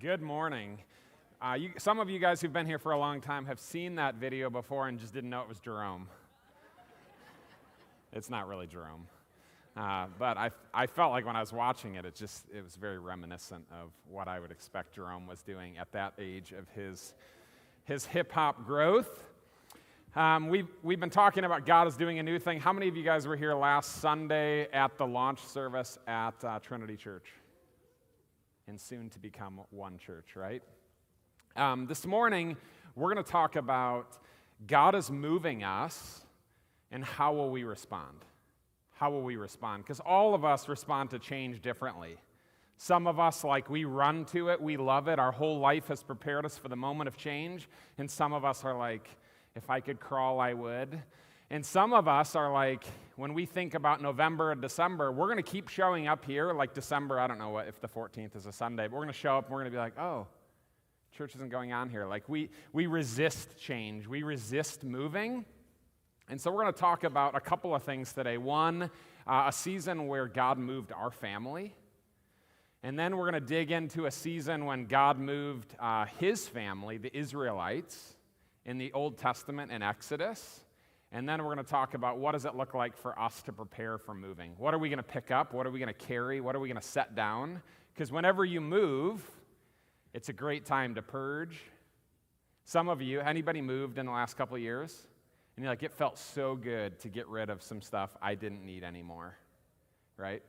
Good morning. Some of you guys who've been here for a long time have seen that video before and just didn't know it was Jerome. It's not really Jerome. But I felt like when I was watching it, it was very reminiscent of what I would expect Jerome was doing at that age of his hip-hop growth. We've been talking about God is doing a new thing. How many of you guys were here last Sunday at the launch service at Trinity Church? And soon to become one church, right? This morning, we're going to talk about God is moving us, and how will we respond? How will we respond? Because all of us respond to change differently. Some of us, we run to it, we love it, our whole life has prepared us for the moment of change, and some of us are like, if I could crawl, I would. And some of us are like, when we think about November and December, we're going to keep showing up here, like December, I don't know if the 14th is a Sunday, but we're going to show up and we're going to be like, oh, church isn't going on here. We resist change. We resist moving. And so we're going to talk about a couple of things today. One, a season where God moved our family. And then we're going to dig into a season when God moved his family, the Israelites, in the Old Testament and Exodus. And then we're going to talk about what does it look like for us to prepare for moving. What are we going to pick up? What are we going to carry? What are we going to set down? Because whenever you move, it's a great time to purge. Some of you, anybody moved in the last couple of years? And you're like, it felt so good to get rid of some stuff I didn't need anymore, right?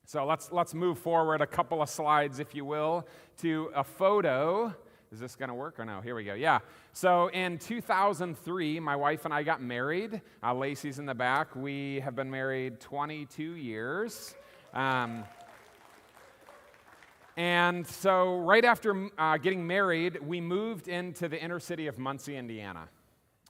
So let's move forward a couple of slides, if you will, to a photo. Is this going to work or no? Here we go. Yeah. So in 2003, my wife and I got married. Lacey's in the back. We have been married 22 years. And so right after getting married, we moved into the inner city of Muncie, Indiana.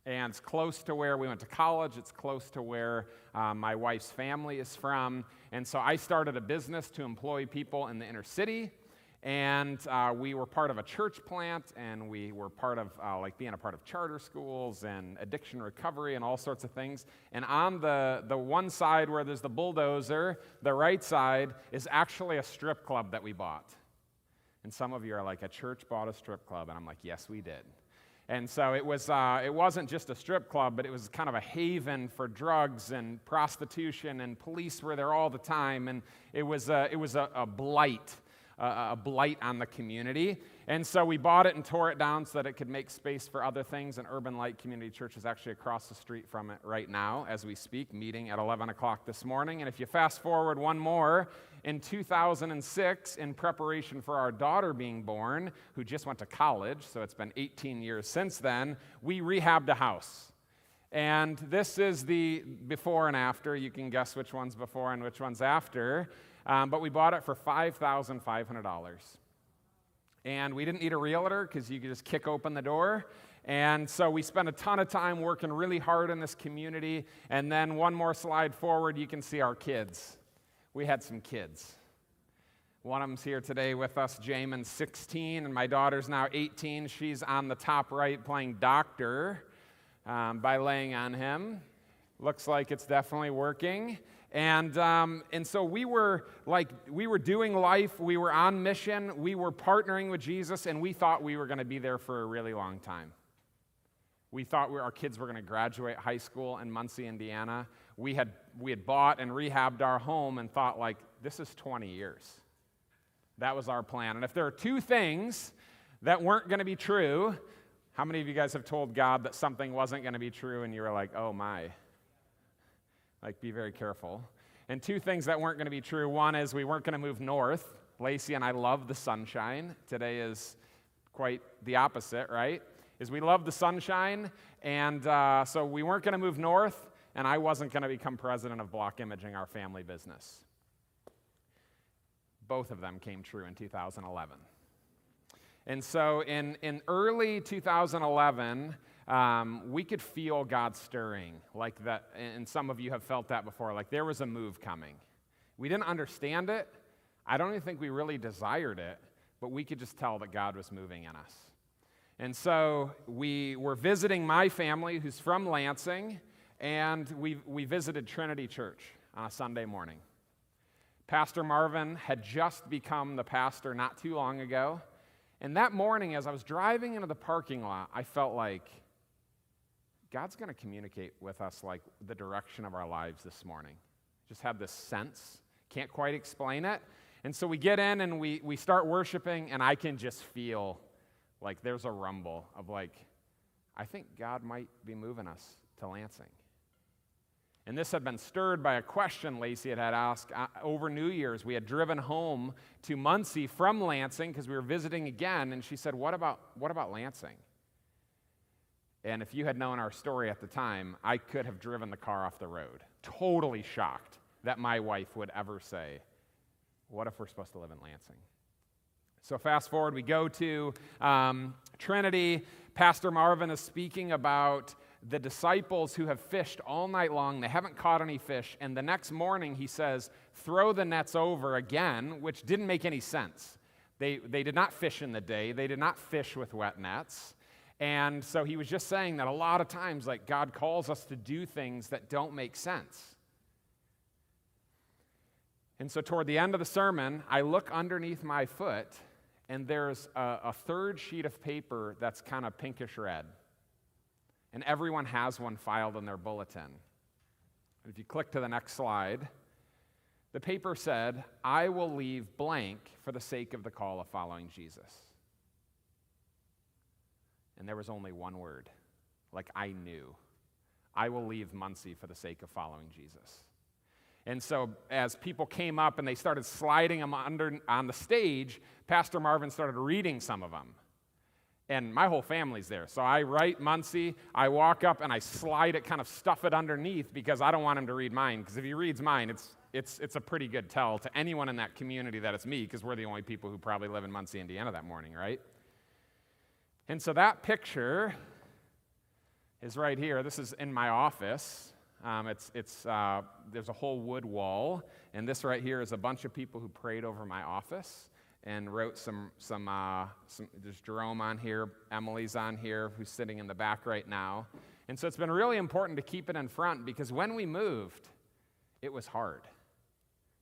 And it's close to where we went to college. It's close to where my wife's family is from. And so I started a business to employ people in the inner city. And we were part of a church plant, and we were part of being a part of charter schools and addiction recovery and all sorts of things. And on the one side where there's the bulldozer, the right side is actually a strip club that we bought. And some of you are like, a church bought a strip club, and I'm like, yes, we did. And so it wasn't just a strip club, but it was kind of a haven for drugs and prostitution, and police were there all the time, and it was a blight. A blight on the community. And so we bought it and tore it down so that it could make space for other things. And Urban Light Community Church is actually across the street from it right now as we speak, meeting at 11 o'clock this morning. And if you fast forward one more, in 2006, in preparation for our daughter being born, who just went to college, so it's been 18 years since then, we rehabbed a house. And this is the before and after. You can guess which one's before and which one's after. But we bought it for $5,500. And we didn't need a realtor because you could just kick open the door. And so we spent a ton of time working really hard in this community. And then one more slide forward, you can see our kids. We had some kids. One of them's here today with us, Jamin's 16, and my daughter's now 18. She's on the top right playing doctor by laying on him. Looks like it's definitely working. And so we were doing life, we were on mission, we were partnering with Jesus, and we thought we were going to be there for a really long time. We thought our kids were going to graduate high school in Muncie, Indiana. We had bought and rehabbed our home and thought, this is 20 years. That was our plan. And if there are two things that weren't going to be true, how many of you guys have told God that something wasn't going to be true and you were like, oh my? Be very careful. And two things that weren't going to be true. One is we weren't going to move north. Lacey and I love the sunshine. Today is quite the opposite, right? We love the sunshine, and so we weren't going to move north, and I wasn't going to become president of Block Imaging, our family business. Both of them came true in 2011. And so in early 2011, we could feel God stirring like that, and some of you have felt that before, like there was a move coming. We didn't understand it. I don't even think we really desired it, but we could just tell that God was moving in us. And so we were visiting my family, who's from Lansing, and we visited Trinity Church on a Sunday morning. Pastor Marvin had just become the pastor not too long ago, And that morning, as I was driving into the parking lot, I felt like God's going to communicate with us like the direction of our lives this morning. Just had this sense. Can't quite explain it. And so we get in and we start worshiping, and I can just feel like there's a rumble of like, I think God might be moving us to Lansing. And this had been stirred by a question Lacey had asked over New Year's. We had driven home to Muncie from Lansing because we were visiting again, and she said, what about Lansing? And if you had known our story at the time, I could have driven the car off the road. Totally shocked that my wife would ever say, what if we're supposed to live in Lansing? So fast forward, we go to Trinity. Pastor Marvin is speaking about the disciples who have fished all night long. They haven't caught any fish. And the next morning, he says, throw the nets over again, which didn't make any sense. They did not fish in the day. They did not fish with wet nets. And so he was just saying that a lot of times, like, God calls us to do things that don't make sense. And so toward the end of the sermon, I look underneath my foot, and there's a third sheet of paper that's kind of pinkish red. And everyone has one filed in their bulletin. And if you click to the next slide, the paper said, I will leave blank for the sake of the call of following Jesus. And there was only one word, like I knew. I will leave Muncie for the sake of following Jesus. And so as people came up and they started sliding them under on the stage, Pastor Marvin started reading some of them. And my whole family's there. So I write Muncie, I walk up and I slide it, kind of stuff it underneath because I don't want him to read mine. Because if he reads mine, it's a pretty good tell to anyone in that community that it's me, because we're the only people who probably live in Muncie, Indiana that morning, right? And so that picture is right here. This is in my office. There's a whole wood wall, and this right here is a bunch of people who prayed over my office and wrote some. There's Jerome on here, Emily's on here, who's sitting in the back right now. And so it's been really important to keep it in front, because when we moved, it was hard.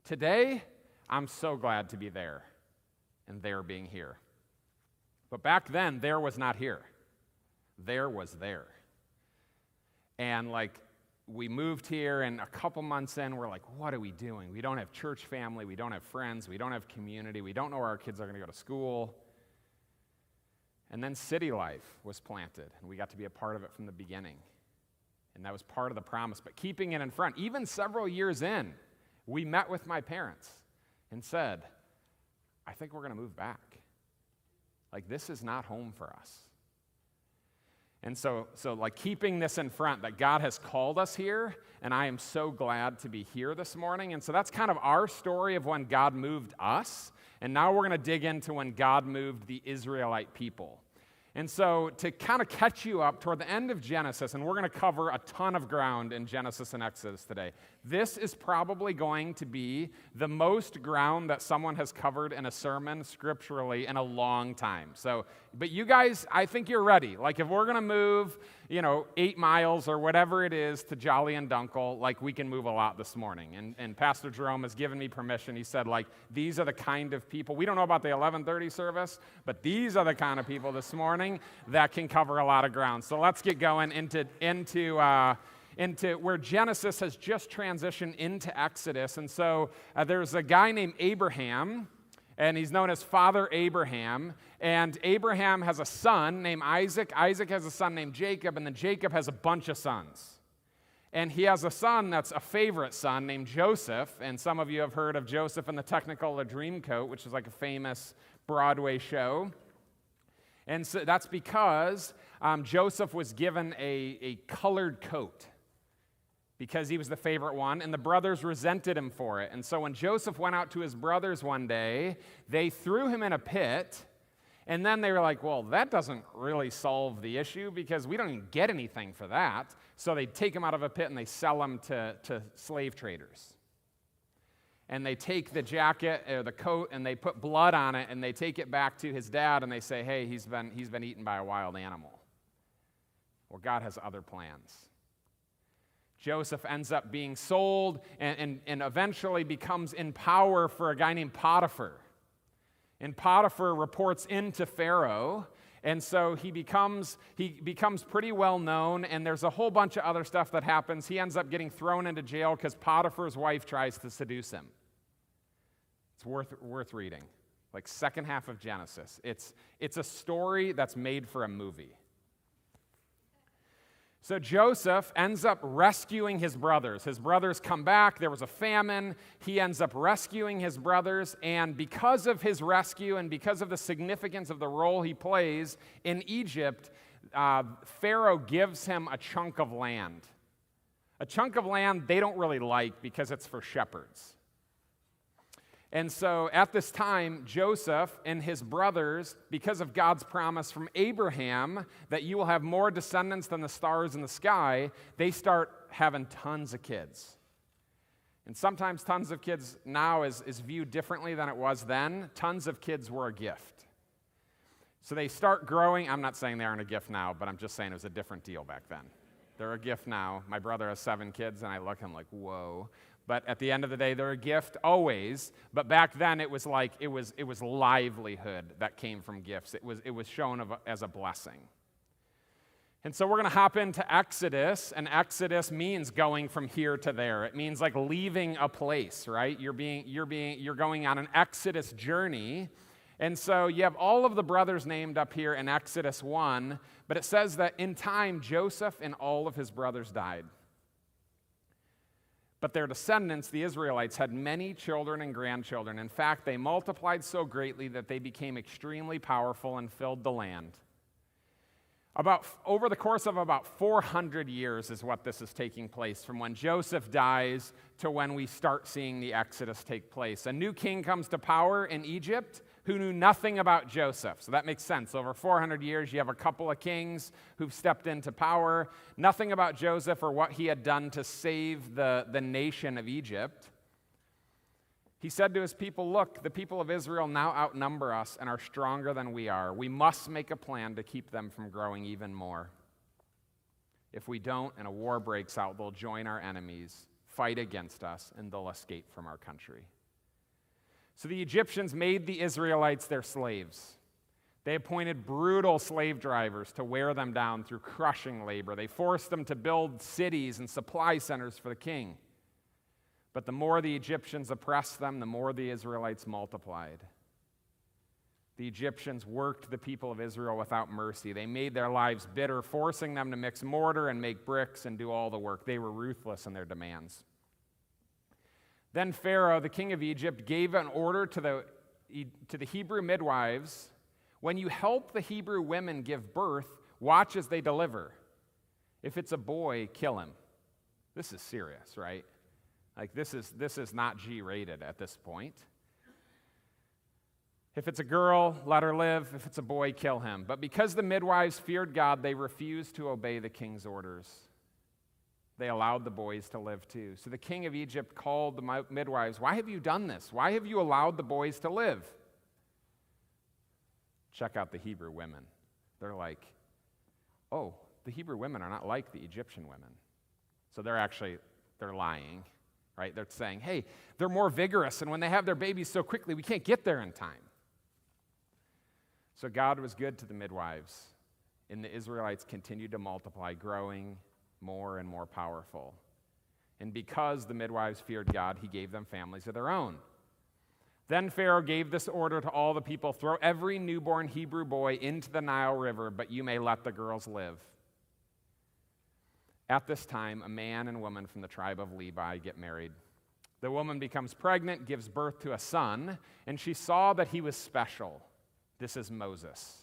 Today, I'm so glad to be there, and there being here. But back then, there was not here. There was there. And we moved here, and a couple months in, we're like, what are we doing? We don't have church family. We don't have friends. We don't have community. We don't know where our kids are going to go to school. And then City Life was planted, and we got to be a part of it from the beginning. And that was part of the promise. But keeping it in front, even several years in, we met with my parents and said, I think we're going to move back. This is not home for us. And so keeping this in front, that God has called us here, and I am so glad to be here this morning. And so that's kind of our story of when God moved us. And now we're going to dig into when God moved the Israelite people. And so to kind of catch you up toward the end of Genesis, and we're going to cover a ton of ground in Genesis and Exodus today. This is probably going to be the most ground that someone has covered in a sermon scripturally in a long time. But you guys, I think you're ready. If we're going to move, 8 miles or whatever it is to Jolly and Dunkel, we can move a lot this morning. And Pastor Jerome has given me permission. He said, these are the kind of people, we don't know about the 11:30 service, but these are the kind of people this morning that can cover a lot of ground. So let's get going into where Genesis has just transitioned into Exodus. And so there's a guy named Abraham, and he's known as Father Abraham. And Abraham has a son named Isaac. Isaac has a son named Jacob, and then Jacob has a bunch of sons. And he has a son that's a favorite son named Joseph. And some of you have heard of Joseph and the Technicolor Dreamcoat, which is a famous Broadway show. And so that's because Joseph was given a colored coat because he was the favorite one, and the brothers resented him for it. And so when Joseph went out to his brothers one day, they threw him in a pit, and then they were like, well, that doesn't really solve the issue because we don't even get anything for that. So they take him out of a pit and they sell him to slave traders. And they take the jacket or the coat and they put blood on it, and they take it back to his dad and they say, hey, he's been eaten by a wild animal. Well, God has other plans. Joseph ends up being sold and eventually becomes in power for a guy named Potiphar. And Potiphar reports into Pharaoh, and so he becomes pretty well known, and there's a whole bunch of other stuff that happens. He ends up getting thrown into jail because Potiphar's wife tries to seduce him. It's worth reading. Like second half of Genesis. It's a story that's made for a movie. So Joseph ends up rescuing his brothers. His brothers come back. There was a famine. He ends up rescuing his brothers. And because of his rescue and because of the significance of the role he plays in Egypt, Pharaoh gives him a chunk of land. A chunk of land they don't really like because it's for shepherds. And so at this time, Joseph and his brothers, because of God's promise from Abraham that you will have more descendants than the stars in the sky, they start having tons of kids. And sometimes tons of kids now is viewed differently than it was then. Tons of kids were a gift. So they start growing. I'm not saying they aren't a gift now, but I'm just saying it was a different deal back then. They're a gift now. My brother has 7 kids, and I look at him like, whoa. But at the end of the day, they're a gift always. But back then, it was like it was livelihood that came from gifts. It was shown as a blessing. And so we're going to hop into Exodus, and Exodus means going from here to there. It means like leaving a place, right? You're going on an Exodus journey. And so you have all of the brothers named up here in Exodus 1, but it says that in time Joseph and all of his brothers died. But their descendants, the Israelites, had many children and grandchildren. In fact, they multiplied so greatly that they became extremely powerful and filled the land. Over the course of about 400 years is what this is taking place, from when Joseph dies to when we start seeing the Exodus take place. A new king comes to power in Egypt who knew nothing about Joseph. So that makes sense. Over 400 years, you have a couple of kings who've stepped into power, nothing about Joseph or what he had done to save the nation of Egypt. He said to his people, look, the people of Israel now outnumber us and are stronger than we are. We must make a plan to keep them from growing even more. If we don't and a war breaks out, they'll join our enemies, fight against us, and they'll escape from our country. So the Egyptians made the Israelites their slaves. They appointed brutal slave drivers to wear them down through crushing labor. They forced them to build cities and supply centers for the king. But the more the Egyptians oppressed them, the more the Israelites multiplied. The Egyptians worked the people of Israel without mercy. They made their lives bitter, forcing them to mix mortar and make bricks and do all the work. They were ruthless in their demands. Then Pharaoh, the king of Egypt, gave an order to the Hebrew midwives, when you help the Hebrew women give birth, watch as they deliver. If it's a boy, kill him. This is serious, right? Like this is not G-rated at this point. If it's a girl, let her live. If it's a boy, kill him. But because the midwives feared God, they refused to obey the king's orders. They allowed the boys to live too. So the king of Egypt called the midwives, why have you done this? Why have you allowed the boys to live? Check out the Hebrew women. They're like, oh, the Hebrew women are not like the Egyptian women. So they're lying, right? They're saying, hey, they're more vigorous, and when they have their babies so quickly, we can't get there in time. So God was good to the midwives, and the Israelites continued to multiply, growing more and more powerful. And because the midwives feared God, he gave them families of their own. Then Pharaoh gave this order to all the people, throw every newborn Hebrew boy into the Nile River, but you may let the girls live. At this time, a man and woman from the tribe of Levi get married. The woman becomes pregnant, gives birth to a son, and she saw that he was special. This is Moses.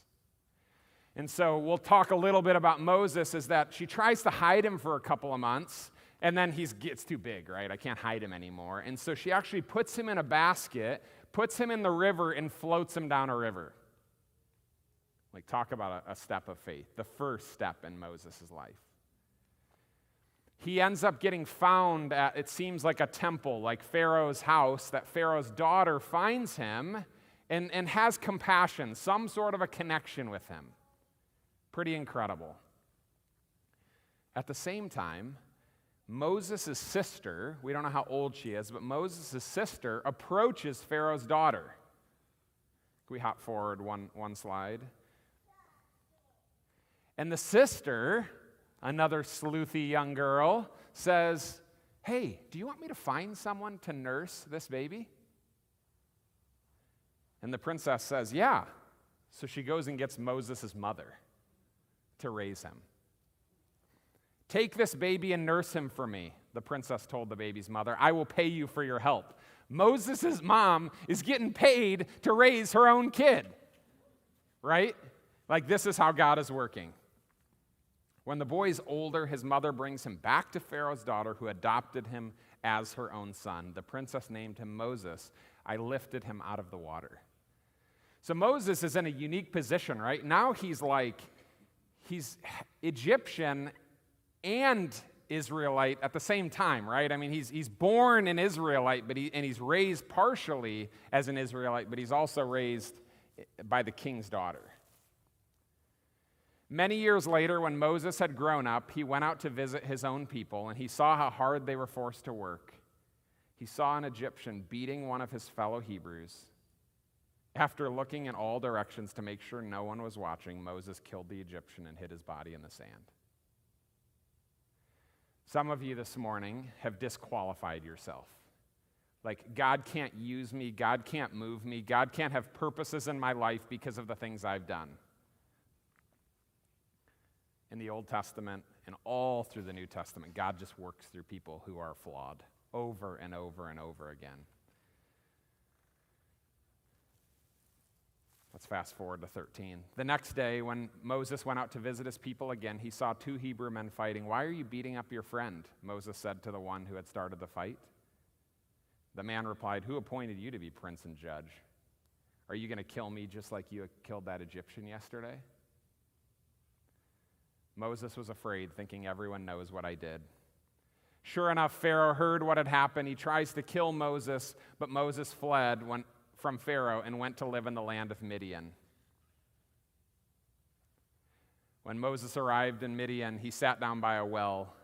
And so we'll talk a little bit about Moses, is that she tries to hide him for a couple of months, and then he gets too big, right? I can't hide him anymore. And so she actually puts him in a basket, puts him in the river, and floats him down a river. Like, talk about a step of faith, the first step in Moses' life. He ends up getting found at, it seems like a temple, like Pharaoh's house, that Pharaoh's daughter finds him and has compassion, some sort of a connection with him. Pretty incredible. At the same time, Moses' sister, we don't know how old she is, but Moses' sister approaches Pharaoh's daughter. Can we hop forward one slide? And the sister, another sleuthy young girl, says, "Hey, do you want me to find someone to nurse this baby?" And the princess says, "Yeah." So she goes and gets Moses' mother to raise him. "Take this baby and nurse him for me," the princess told the baby's mother. "I will pay you for your help." Moses' mom is getting paid to raise her own kid, right? Like, this is how God is working. When the boy's older, his mother brings him back to Pharaoh's daughter, who adopted him as her own son. The princess named him Moses. I lifted him out of the water. So Moses is in a unique position, right? Now he's Egyptian and Israelite at the same time, right? I mean, he's born an Israelite, and he's raised partially as an Israelite, but he's also raised by the king's daughter. Many years later, when Moses had grown up, he went out to visit his own people, and he saw how hard they were forced to work. He saw an Egyptian beating one of his fellow Hebrews. After looking in all directions to make sure no one was watching, Moses killed the Egyptian and hid his body in the sand. Some of you this morning have disqualified yourself. Like, God can't use me, God can't move me, God can't have purposes in my life because of the things I've done. In the Old Testament and all through the New Testament, God just works through people who are flawed over and over and over again. Let's fast forward to 13. The next day, when Moses went out to visit his people again, he saw 2 Hebrew men fighting. "Why are you beating up your friend?" Moses said to the one who had started the fight. The man replied, "Who appointed you to be prince and judge? Are you going to kill me just like you killed that Egyptian yesterday?" Moses was afraid, thinking, "Everyone knows what I did." Sure enough, Pharaoh heard what had happened. He tries to kill Moses, but Moses fled from Pharaoh and went to live in the land of Midian. When Moses arrived in Midian, he sat down by a well.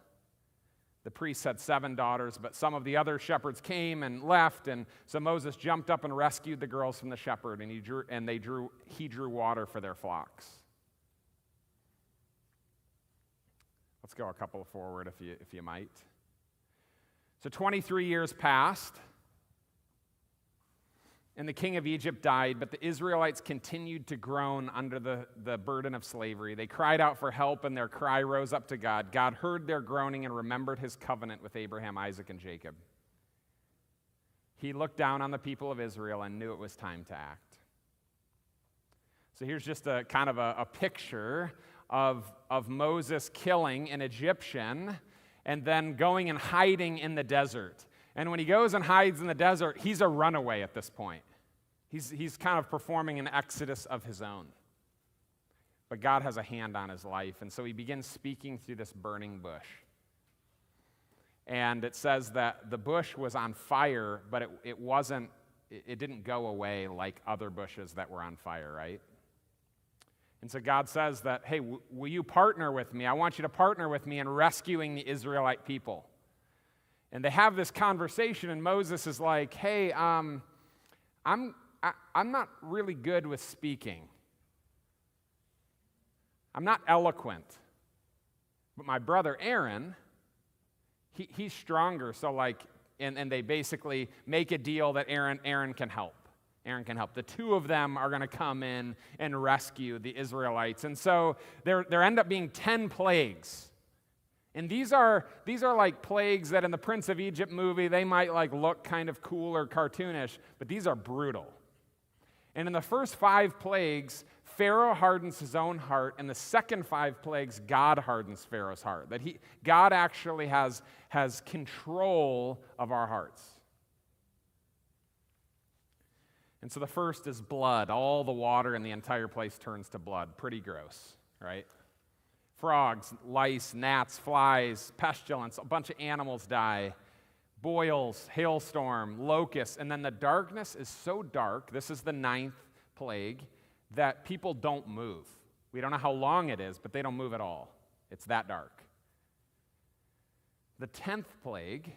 The priests had 7 daughters, but some of the other shepherds came and left, and so Moses jumped up and rescued the girls from the shepherd, and he drew water for their flocks. Let's go a couple forward if you might. So 23 years passed, and the king of Egypt died, but the Israelites continued to groan under the burden of slavery. They cried out for help, and their cry rose up to God. God heard their groaning and remembered his covenant with Abraham, Isaac, and Jacob. He looked down on the people of Israel and knew it was time to act. So here's just a kind of a picture of Moses killing an Egyptian and then going and hiding in the desert. And when he goes and hides in the desert, he's a runaway at this point. He's kind of performing an exodus of his own. But God has a hand on his life, and so he begins speaking through this burning bush. And it says that the bush was on fire, but it didn't go away like other bushes that were on fire, right? And so God says that, "Hey, will you partner with me? I want you to partner with me in rescuing the Israelite people." And they have this conversation, and Moses is like, "Hey, I'm not really good with speaking. I'm not eloquent. But my brother Aaron, he's stronger." So and they basically make a deal that Aaron can help. Aaron can help. The 2 of them are going to come in and rescue the Israelites. And so there end up being 10 plagues. And these are like plagues that in the Prince of Egypt movie, they might look kind of cool or cartoonish, but these are brutal. And in the first 5 plagues, Pharaoh hardens his own heart, and the second 5 plagues, God hardens Pharaoh's heart. That God actually has control of our hearts. And so the first is blood. All the water in the entire place turns to blood. Pretty gross, right? Frogs, lice, gnats, flies, pestilence, a bunch of animals die. Boils, hailstorm, locusts, and then the darkness is so dark, this is the 9th plague, that people don't move. We don't know how long it is, but they don't move at all. It's that dark. The 10th plague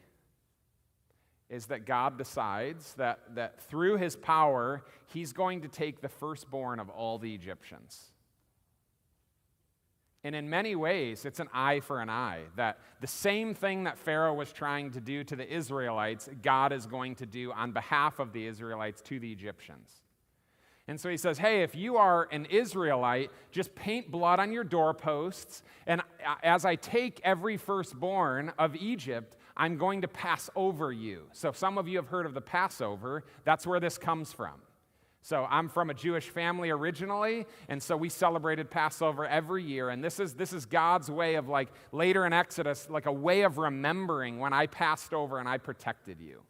is that God decides that through his power, he's going to take the firstborn of all the Egyptians. And in many ways, it's an eye for an eye, that the same thing that Pharaoh was trying to do to the Israelites, God is going to do on behalf of the Israelites to the Egyptians. And so he says, hey, if you are an Israelite, just paint blood on your doorposts, and as I take every firstborn of Egypt, I'm going to pass over you. So some of you have heard of the Passover. That's where this comes from. So I'm from a Jewish family originally, and so we celebrated Passover every year, and this is God's way of, like, later in Exodus, like a way of remembering when I passed over and I protected you.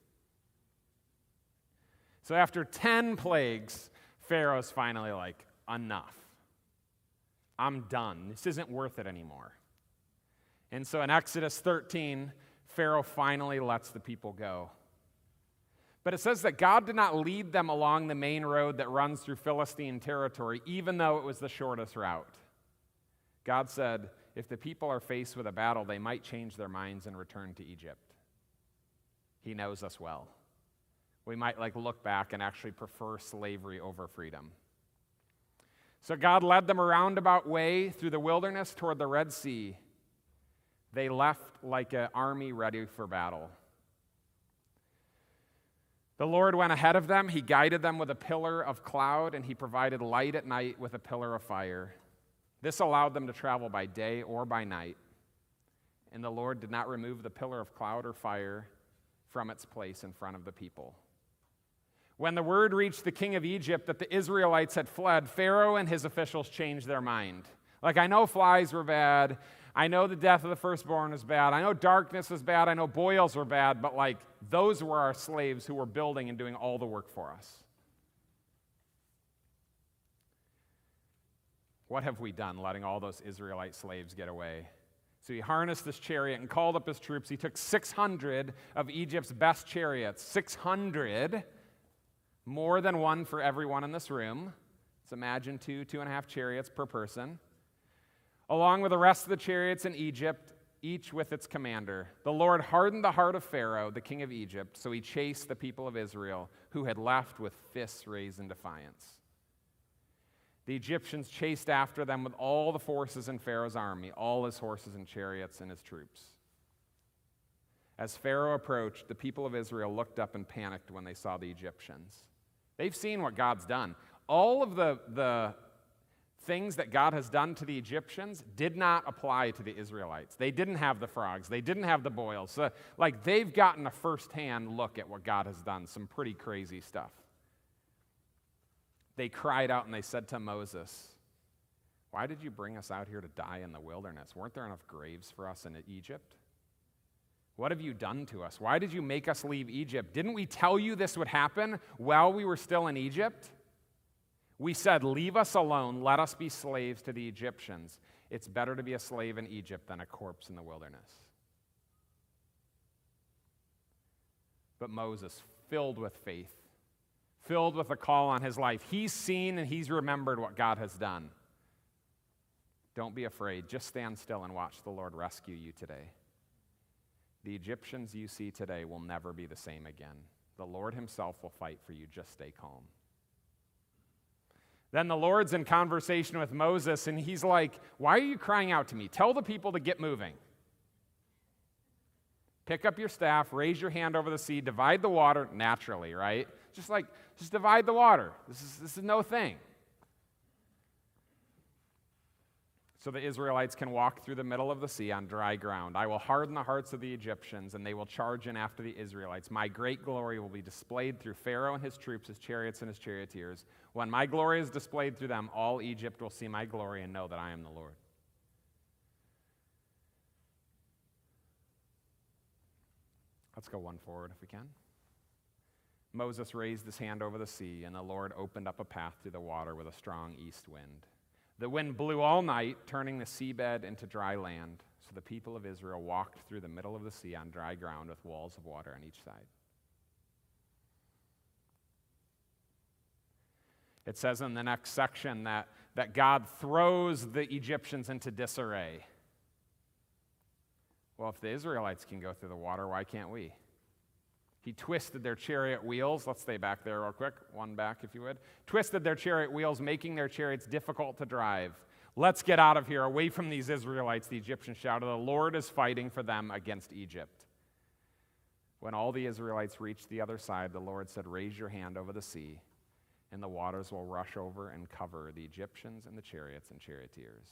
So after 10 plagues, Pharaoh's finally like, enough. I'm done. This isn't worth it anymore. And so in Exodus 13, Pharaoh finally lets the people go. But it says that God did not lead them along the main road that runs through Philistine territory, even though it was the shortest route. God said, if the people are faced with a battle, they might change their minds and return to Egypt. He knows us well. We might look back and actually prefer slavery over freedom. So God led them a roundabout way through the wilderness toward the Red Sea. They left like an army ready for battle. The Lord went ahead of them. He guided them with a pillar of cloud, and he provided light at night with a pillar of fire. This allowed them to travel by day or by night. And the Lord did not remove the pillar of cloud or fire from its place in front of the people. When the word reached the king of Egypt that the Israelites had fled, Pharaoh and his officials changed their mind. I know flies were bad. I know the death of the firstborn is bad. I know darkness is bad. I know boils were bad. But those were our slaves who were building and doing all the work for us. What have we done letting all those Israelite slaves get away? So he harnessed this chariot and called up his troops. He took 600 of Egypt's best chariots, 600, more than one for everyone in this room. Let's imagine 2.5 chariots per person. Along with the rest of the chariots in Egypt, each with its commander. The Lord hardened the heart of Pharaoh, the king of Egypt, so he chased the people of Israel, who had left with fists raised in defiance. The Egyptians chased after them with all the forces in Pharaoh's army, all his horses and chariots and his troops. As Pharaoh approached, the people of Israel looked up and panicked when they saw the Egyptians. They've seen what God's done. All of the things that God has done to the Egyptians did not apply to the Israelites. They didn't have the frogs. They didn't have the boils. So, they've gotten a firsthand look at what God has done, some pretty crazy stuff. They cried out and they said to Moses, "Why did you bring us out here to die in the wilderness? Weren't there enough graves for us in Egypt? What have you done to us? Why did you make us leave Egypt? Didn't we tell you this would happen while we were still in Egypt? We said, 'Leave us alone, let us be slaves to the Egyptians. It's better to be a slave in Egypt than a corpse in the wilderness.'" But Moses, filled with faith, filled with a call on his life, he's seen and he's remembered what God has done. Don't be afraid. Just stand still and watch the Lord rescue you today. The Egyptians you see today will never be the same again. The Lord himself will fight for you. Just stay calm. Then the Lord's in conversation with Moses, and he's like, "Why are you crying out to me? Tell the people to get moving. Pick up your staff, raise your hand over the sea, divide the water," naturally, right? Just divide the water. This is no thing. So the Israelites can walk through the middle of the sea on dry ground. "I will harden the hearts of the Egyptians, and they will charge in after the Israelites. My great glory will be displayed through Pharaoh and his troops, his chariots and his charioteers. When my glory is displayed through them, all Egypt will see my glory and know that I am the Lord." Let's go one forward if we can. Moses raised his hand over the sea, and the Lord opened up a path through the water with a strong east wind. The wind blew all night, turning the seabed into dry land. So the people of Israel walked through the middle of the sea on dry ground with walls of water on each side. It says in the next section that God throws the Egyptians into disarray. Well, if the Israelites can go through the water, why can't we? He twisted their chariot wheels. Let's stay back there real quick. One back, if you would. Twisted their chariot wheels, making their chariots difficult to drive. Let's get out of here, away from these Israelites, the Egyptians shouted. The Lord is fighting for them against Egypt. When all the Israelites reached the other side, the Lord said, raise your hand over the sea, and the waters will rush over and cover the Egyptians and the chariots and charioteers.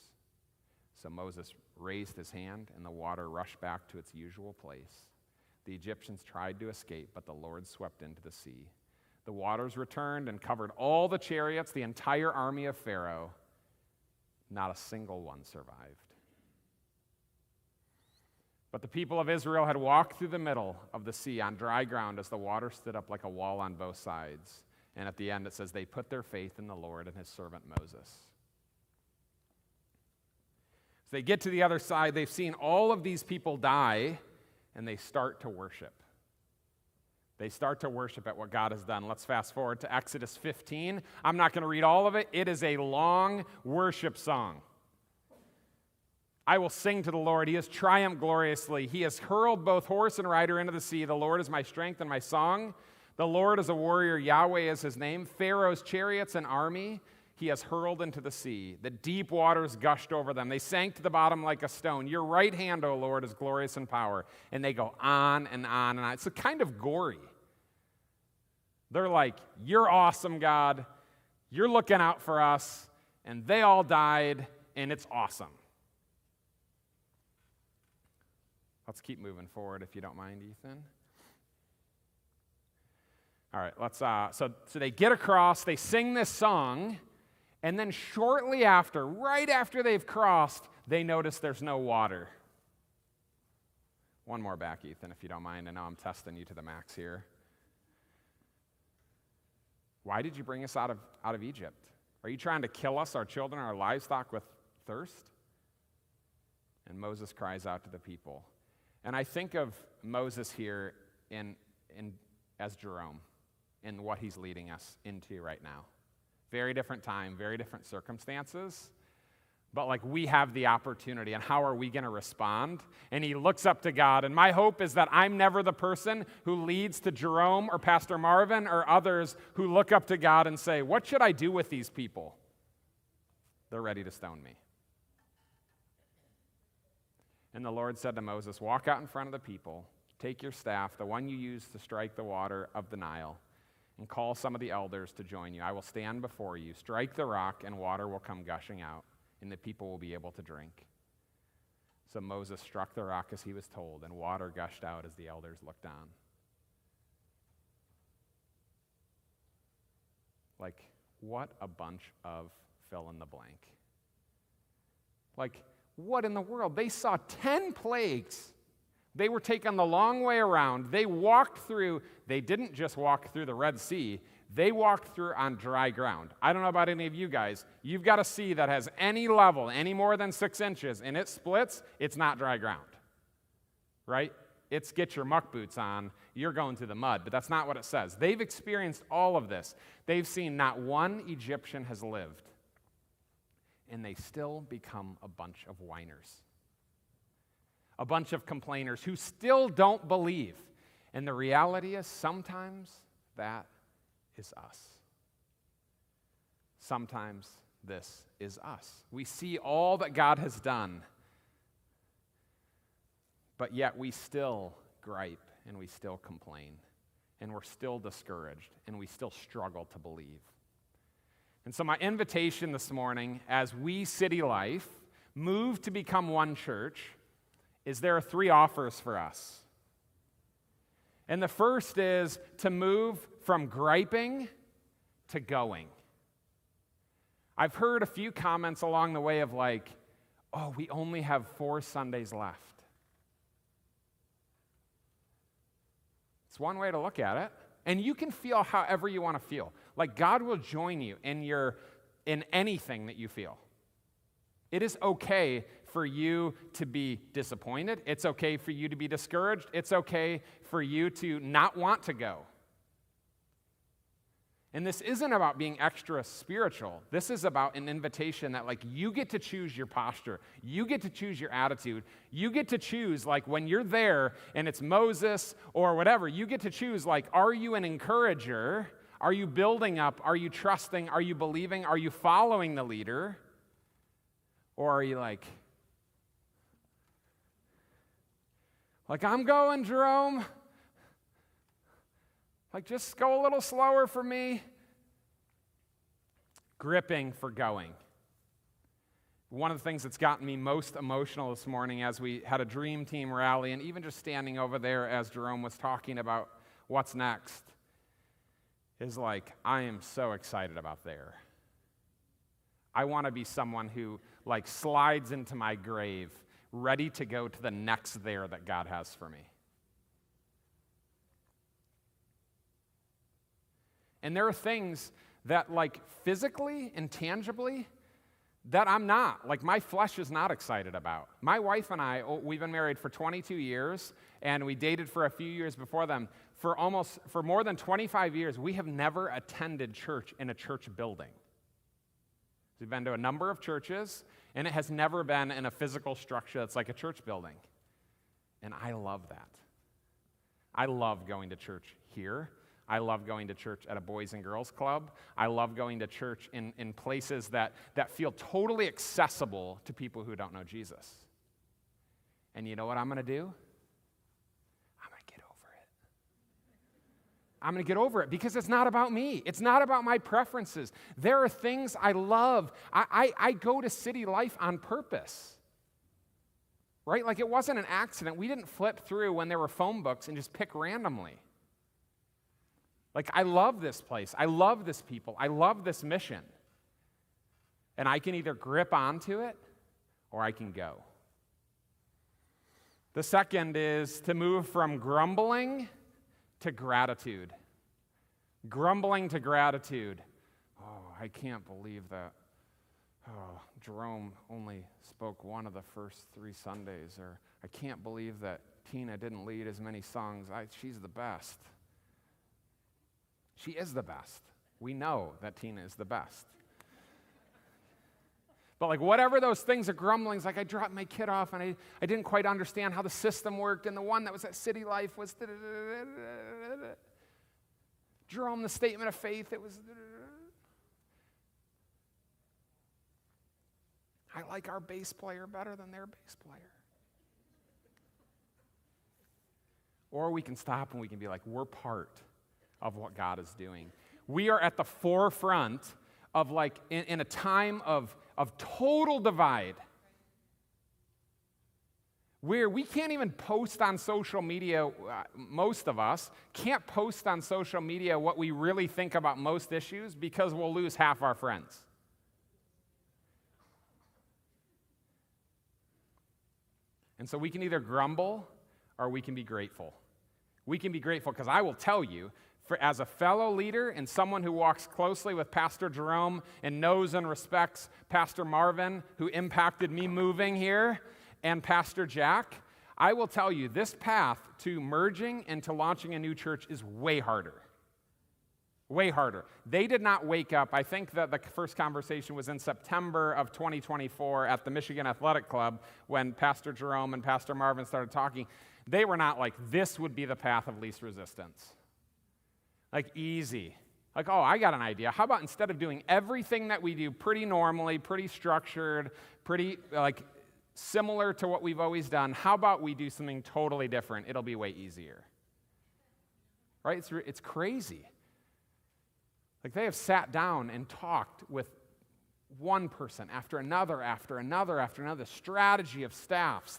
So Moses raised his hand, and the water rushed back to its usual place. The Egyptians tried to escape, but the Lord swept into the sea. The waters returned and covered all the chariots, the entire army of Pharaoh. Not a single one survived. But the people of Israel had walked through the middle of the sea on dry ground as the water stood up like a wall on both sides. And at the end it says they put their faith in the Lord and his servant Moses. As they get to the other side, they've seen all of these people die, and they start to worship. They start to worship at what God has done. Let's fast forward to Exodus 15. I'm not going to read all of it. It is a long worship song. I will sing to the Lord. He has triumphed gloriously. He has hurled both horse and rider into the sea. The Lord is my strength and my song. The Lord is a warrior. Yahweh is his name. Pharaoh's chariots and army he has hurled into the sea. The deep waters gushed over them. They sank to the bottom like a stone. Your right hand, O Lord, is glorious in power. And they go on and on and on. It's a kind of gory. They're like, you're awesome, God. You're looking out for us. And they all died, and it's awesome. Let's keep moving forward, if you don't mind, Ethan. All right, let's. So they get across, they sing this song, and then shortly after, right after they've crossed, they notice there's no water. One more back, Ethan, if you don't mind. I know I'm testing you to the max here. Why did you bring us out of Egypt? Are you trying to kill us, our children, our livestock with thirst? And Moses cries out to the people. And I think of Moses here as Jerome in what he's leading us into right now. Very different time, very different circumstances, but like we have the opportunity, and how are we going to respond? And he looks up to God, and my hope is that I'm never the person who leads to Jerome or Pastor Marvin or others who look up to God and say, what should I do with these people? They're ready to stone me. And the Lord said to Moses, walk out in front of the people, take your staff, the one you used to strike the water of the Nile, and call some of the elders to join you. I will stand before you, strike the rock, and water will come gushing out, and the people will be able to drink. So Moses struck the rock as he was told, and water gushed out as the elders looked on. Like, what a bunch of fill in the blank. Like, what in the world? They saw 10 plagues. They were taken the long way around. They didn't just walk through the Red Sea. They walked through on dry ground. I don't know about any of you guys. You've got a sea that has any level, any more than 6 inches, and it splits, it's not dry ground. Right? It's get your muck boots on, you're going through the mud, but that's not what it says. They've experienced all of this. They've seen not one Egyptian has lived, and they still become a bunch of whiners. A bunch of complainers who still don't believe. And the reality is sometimes that is us. Sometimes this is us. We see all that God has done, but yet we still gripe and we still complain and we're still discouraged and we still struggle to believe. And so my invitation this morning, as we, City Life, move to become one church, is there are 3 offers for us. And the first is to move from griping to going. I've heard a few comments along the way of like, oh, we only have 4 Sundays left. It's one way to look at it. And you can feel however you want to feel. Like God will join you in anything that you feel. It is okay for you to be disappointed. It's okay for you to be discouraged. It's okay for you to not want to go. And this isn't about being extra spiritual. This is about an invitation that, like, you get to choose your posture. You get to choose your attitude. You get to choose, like, when you're there and it's Moses or whatever, you get to choose, like, are you an encourager? Are you building up? Are you trusting? Are you believing? Are you following the leader? Or are you like, I'm going, Jerome. Like, just go a little slower for me. Gripping for going. One of the things that's gotten me most emotional this morning as we had a dream team rally, and even just standing over there as Jerome was talking about what's next, is like, I am so excited about there. I want to be someone who, like, slides into my grave, ready to go to the next there that God has for me. And there are things that, like, physically and tangibly, that I'm not. Like, my flesh is not excited about. My wife and I, we've been married for 22 years, and we dated for a few years before them. For more than 25 years, we have never attended church in a church building. We've been to a number of churches, and it has never been in a physical structure that's like a church building. And I love that. I love going to church here. I love going to church at a Boys and Girls Club. I love going to church in places that feel totally accessible to people who don't know Jesus. And you know what I'm going to do? I'm going to get over it. I'm going to get over it because it's not about me. It's not about my preferences. There are things I love. I go to City Life on purpose. Right? Like, it wasn't an accident. We didn't flip through when there were phone books and just pick randomly. Like, I love this place. I love this people. I love this mission. And I can either grip onto it or I can go. The second is to move from grumbling to gratitude. Grumbling to gratitude. Oh, I can't believe that. Oh, Jerome only spoke one of the first 3 Sundays. Or I can't believe that Tina didn't lead as many songs. She's the best. She is the best. We know that Tina is the best. But, like, whatever those things are grumblings, like, I dropped my kid off and I didn't quite understand how the system worked, and the one that was at City Life was Jerome, the statement of faith, it was I like our bass player better than their bass player. Or we can stop and we can be like, we're part of what God is doing. We are at the forefront of, like, in a time of total divide, where we can't even post on social media, most of us can't post on social media what we really think about most issues because we'll lose half our friends. And so we can either grumble or we can be grateful. We can be grateful because I will tell you, as a fellow leader and someone who walks closely with Pastor Jerome and knows and respects Pastor Marvin, who impacted me moving here, and Pastor Jack, I will tell you this path to merging and to launching a new church is way harder. Way harder. They did not wake up. I think that the first conversation was in September of 2024 at the Michigan Athletic Club when Pastor Jerome and Pastor Marvin started talking. They were not like, this would be the path of least resistance. Like, easy. Like, oh, I got an idea. How about instead of doing everything that we do pretty normally, pretty structured, pretty, like, similar to what we've always done, how about we do something totally different? It'll be way easier. Right? It's crazy. Like, they have sat down and talked with one person after another, strategy of staffs,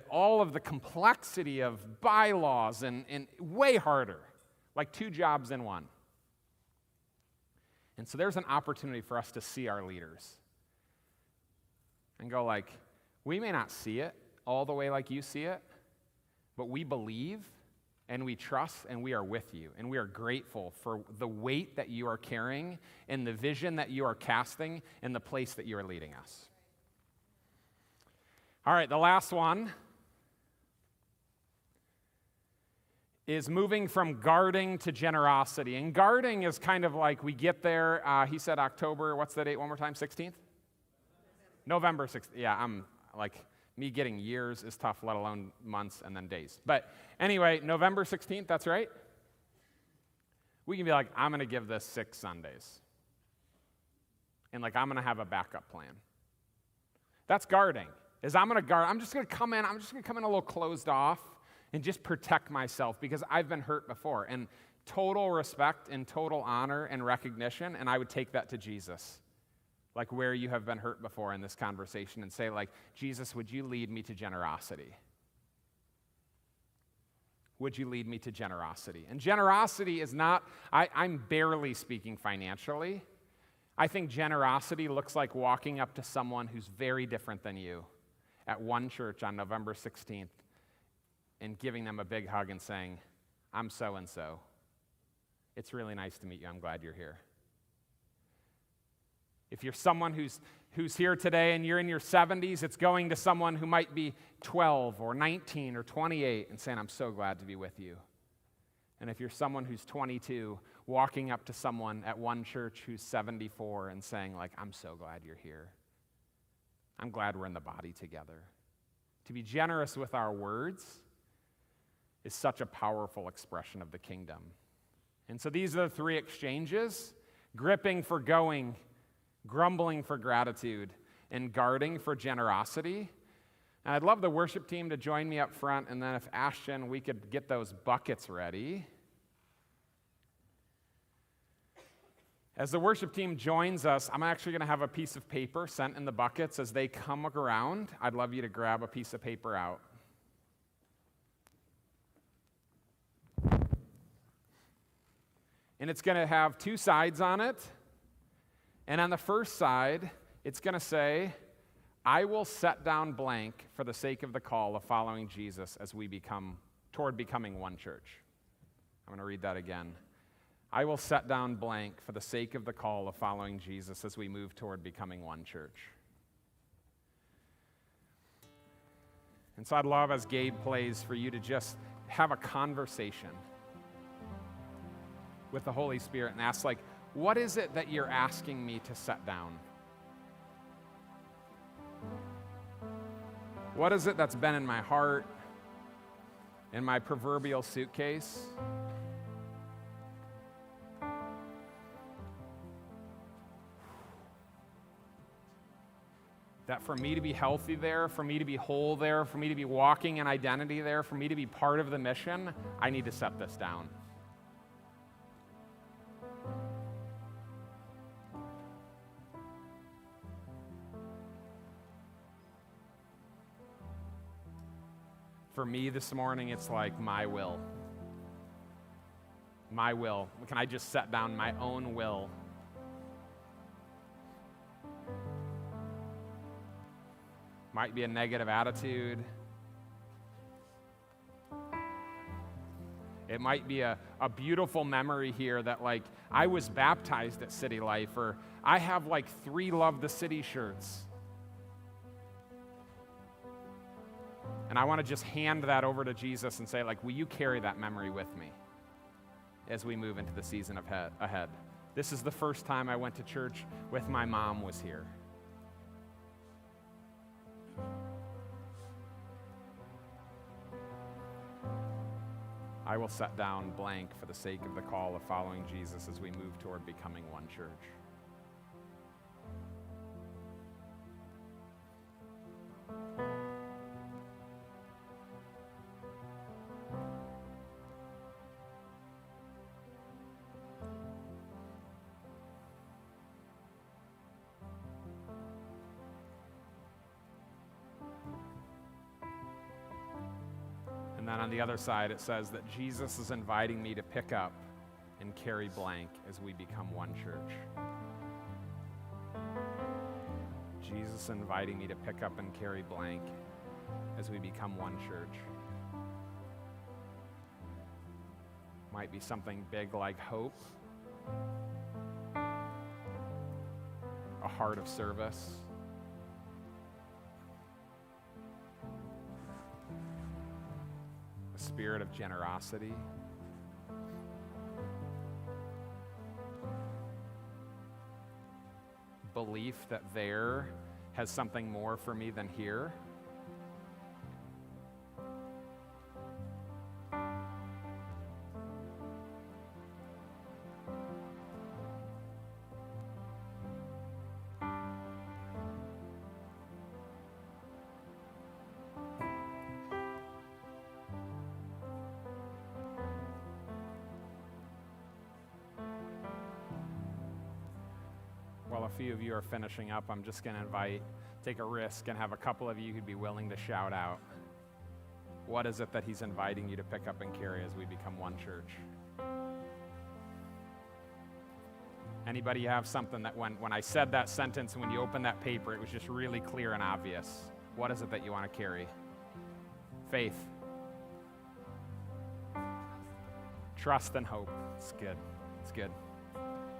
all of the complexity of bylaws, and way harder, like 2 jobs in one. And so there's an opportunity for us to see our leaders and go like, we may not see it all the way like you see it, but we believe and we trust and we are with you. And we are grateful for the weight that you are carrying and the vision that you are casting and the place that you are leading us. All right, the last one is moving from guarding to generosity. And guarding is kind of like we get there, he said October, what's the date one more time, 16th? November 16th. Yeah, I'm like, me getting years is tough, let alone months and then days. But anyway, November 16th, that's right. We can be like, I'm going to give this 6 Sundays. And like, I'm going to have a backup plan. That's guarding. I'm just going to come in a little closed off and just protect myself because I've been hurt before. And total respect and total honor and recognition, and I would take that to Jesus. Like where you have been hurt before in this conversation and say like, Jesus, would you lead me to generosity? Would you lead me to generosity? And generosity is not, I'm barely speaking financially. I think generosity looks like walking up to someone who's very different than you at one church on November 16th and giving them a big hug and saying, I'm so-and-so. It's really nice to meet you. I'm glad you're here. If you're someone who's here today and you're in your 70s, it's going to someone who might be 12 or 19 or 28 and saying, I'm so glad to be with you. And if you're someone who's 22, walking up to someone at one church who's 74 and saying, like, I'm so glad you're here. I'm glad we're in the body together. To be generous with our words is such a powerful expression of the kingdom. And so these are the 3 exchanges: gripping for going, grumbling for gratitude, and guarding for generosity. And I'd love the worship team to join me up front, and then if Ashton, we could get those buckets ready. As the worship team joins us, I'm actually going to have a piece of paper sent in the buckets as they come around. I'd love you to grab a piece of paper out. And it's going to have 2 sides on it. And on the first side, it's going to say, I will set down blank for the sake of the call of following Jesus as we toward becoming one church. I'm going to read that again. I will set down blank for the sake of the call of following Jesus as we move toward becoming one church. And so I'd love, as Gabe plays, for you to just have a conversation with the Holy Spirit and ask, like, what is it that you're asking me to set down? What is it that's been in my heart, in my proverbial suitcase? That for me to be healthy there, for me to be whole there, for me to be walking in identity there, for me to be part of the mission, I need to set this down. For me this morning, it's like my will. My will. Can I just set down my own will? Might be a negative attitude. It might be a beautiful memory here that, like, I was baptized at City Life, or I have like 3 Love the City shirts. And I want to just hand that over to Jesus and say, like, will you carry that memory with me as we move into the season ahead? This is the first time I went to church with my mom was here. I will set down blank for the sake of the call of following Jesus as we move toward becoming one church. And then on the other side, it says that Jesus is inviting me to pick up and carry blank as we become one church. Jesus inviting me to pick up and carry blank as we become one church. Might be something big like hope, a heart of service, spirit of generosity. Belief that there has something more for me than here. While a few of you are finishing up, I'm just going to take a risk and have a couple of you who'd be willing to shout out. What is it that he's inviting you to pick up and carry as we become one church? Anybody have something that when I said that sentence and when you opened that paper, it was just really clear and obvious? What is it that you want to carry? Faith. Trust and hope. It's good. It's good.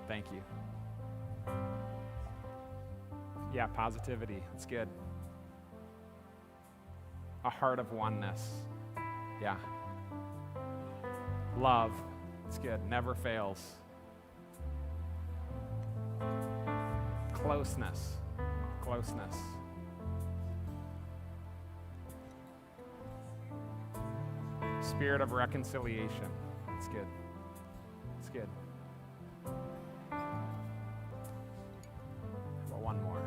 Thank you. Yeah, positivity. It's good. A heart of oneness. Yeah. Love. It's good. Never fails. Closeness. Closeness. Spirit of reconciliation. It's good. It's good. But one more.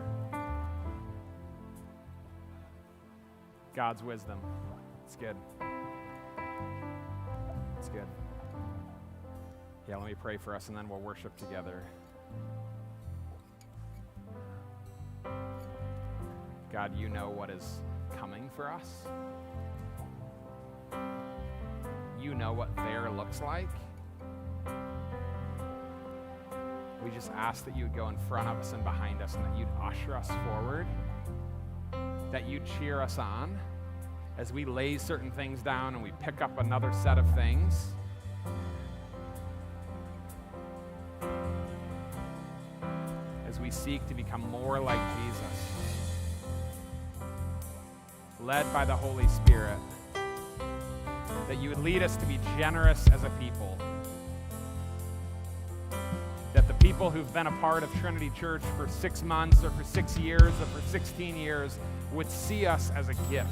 God's wisdom. It's good. It's good. Yeah, let me pray for us and then we'll worship together. God, you know what is coming for us. You know what there looks like. We just ask that you would go in front of us and behind us and that you'd usher us forward, that you'd cheer us on as we lay certain things down and we pick up another set of things. As we seek to become more like Jesus, led by the Holy Spirit, that you would lead us to be generous as a people, that the people who've been a part of Trinity Church for 6 months or for 6 years or for 16 years would see us as a gift.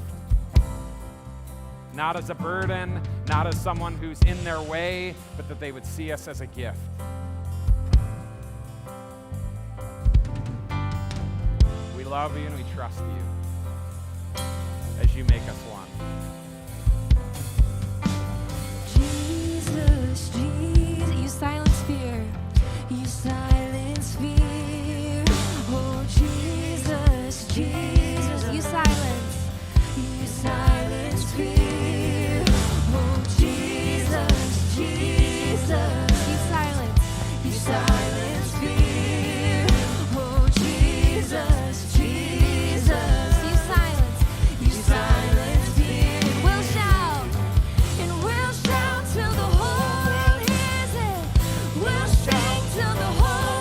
Not as a burden, not as someone who's in their way, but that they would see us as a gift. We love you and we trust you as you make us one. Jesus, Jesus, you silence fear. You silence fear. Oh, Jesus, Jesus, you silence fear. Oh, Jesus, Jesus, you silence fear. Oh, Jesus, Jesus, you silence fear. We'll shout, and we'll shout till the whole world hears it. We'll sing till the whole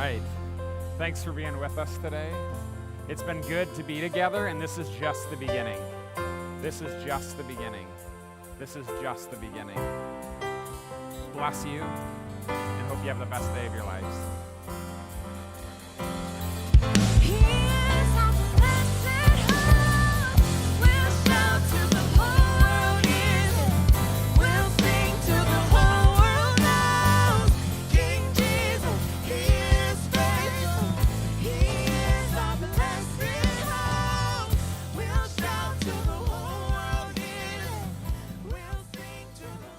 right. Thanks for being with us today. It's been good to be together, and this is just the beginning. This is just the beginning. This is just the beginning. Bless you, and hope you have the best day of your lives.